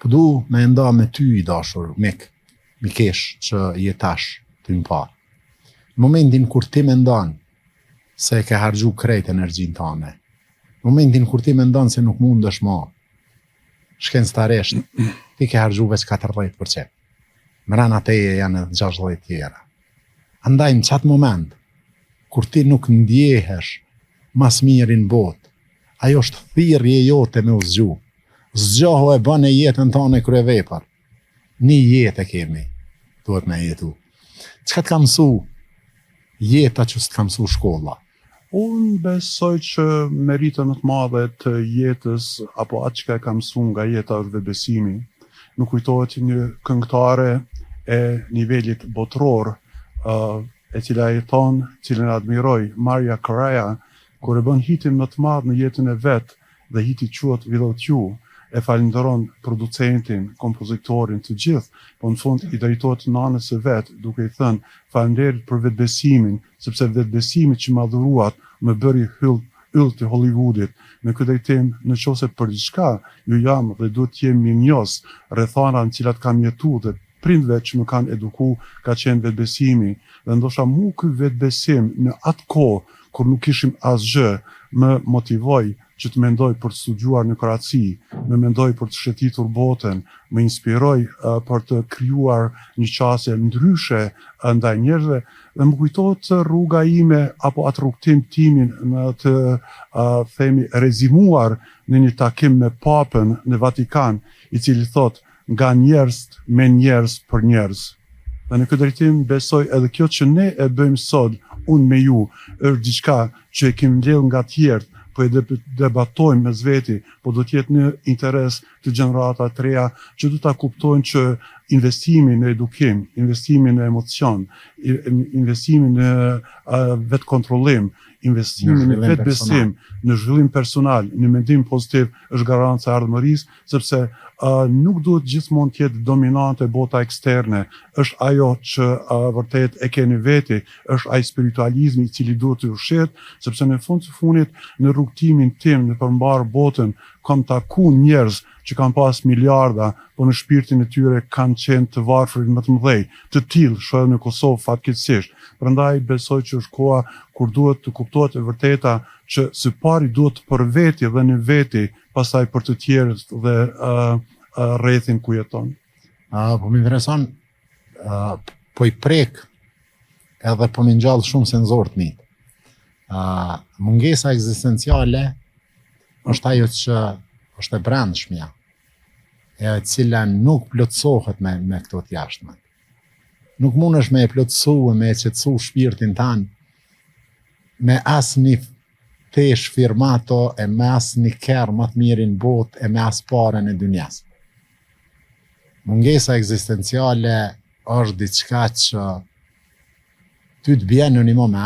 du me nda me ty i dashur, mikesh që jetash të më parë. Në momentin kur ti me ndan se ke hargju krejt energjin tane, në momentin kur ti me ndan se nuk mundesh ma, shkencëtarisht, ti ke hargju veç 40%. Mrena teje janë edhe 60 tjera. Andaj në qatë moment, kur ti nuk ndjehesh mas mirin bot, ajo është thirrje jote me u zgju. Zgjoho e bën e jetën tane krye vepër. Një jetë e kemi, duhet me jetu. Çka t'ka mësu jeta që s'të ka mësu shkolla? Unë besoj që meritën më të madhe të jetës, apo atë që ka mësu nga jeta është vetbesimi. Nuk kujtohet një këngëtare e nivelit botror, e cila jeton, cilën admiroj, Mariah Carey, kur e bën hitin më të madh në jetën e vet, dhe hiti quhet Without You, e falenderon producentin, kompozitorin, të gjithë, po në fund i drejtohet nanës së vet, duke i thënë faleminderit për vetbesimin, sepse vetbesimi që ma dhuruat më bëri yll të Hollywoodit. Në këtë drejtim, në qoftë se për diçka ju jam dhe duhet të jem mirënjohës rrethana në cilat kam jetu dhe prindve që më kanë eduku ka qenë vetbesimi, dhe ndoshta mu ky vetbesim në atë kohë kur nuk kishim asgjë, më motivoj që të mendoj për të studiuar në Kroaci, më mendoj për të shëtitur botën, më inspiroj për të krijuar një qasje ndryshe ndaj njerëzve, dhe më kujtohet rruga ime apo atë rrugtim timin në të themi rezimuar në një takim me papën në Vatikan, i cili thot nga njerëz me njerëz për njerëz. Dhe në këtë drejtim besoj edhe kjo që ne e bëjmë sot, unë me ju, është diçka që e kemi mbledhur nga tjerë, po e debatojmë mes veti, po do të jetë në interes të gjenerata të reja që do ta kuptojnë që investimi në edukim, investimi në emocion, investimi në vetkontrollim, investimi në vetbesim, në zhvillim personal, në mendim pozitiv është garanca e ardhmërisë, sepse nuk duhet gjithmonë të jetë dominante bota eksterne, është ajo që vërtet e keni veti, është ai spiritualizmi i cili duhet të ushqet, sepse në fund të fundit në rrugtimin tim në përmbar botën kam taku njerëz që kanë pas miliarda, po në shpirtin e tyre kanë qenë të varfërit më të mëdhej, të tillë shoh në Kosovë fatkeqësisht. Prandaj besoj që është koha kur duhet të kuptohet e vërteta që së pari duhet për veti dhe në veti, pastaj për të tjerët dhe rrethin ku jeton. Po më intereson, po i prek edhe po më ngjall shumë senzor të mi. Mungesa ekzistenciale është ajo që është e brendshmja, e cila nuk plotësohet me këto të jashtme. Nuk mundesh me e plotësu e me e qetësu shpirtin tanë me asnjë tesh firmato e me asnjë kerr më të mirin botë e me as parën e dynjas. Mungesa ekzistenciale është diçka që ty të bjen në një moment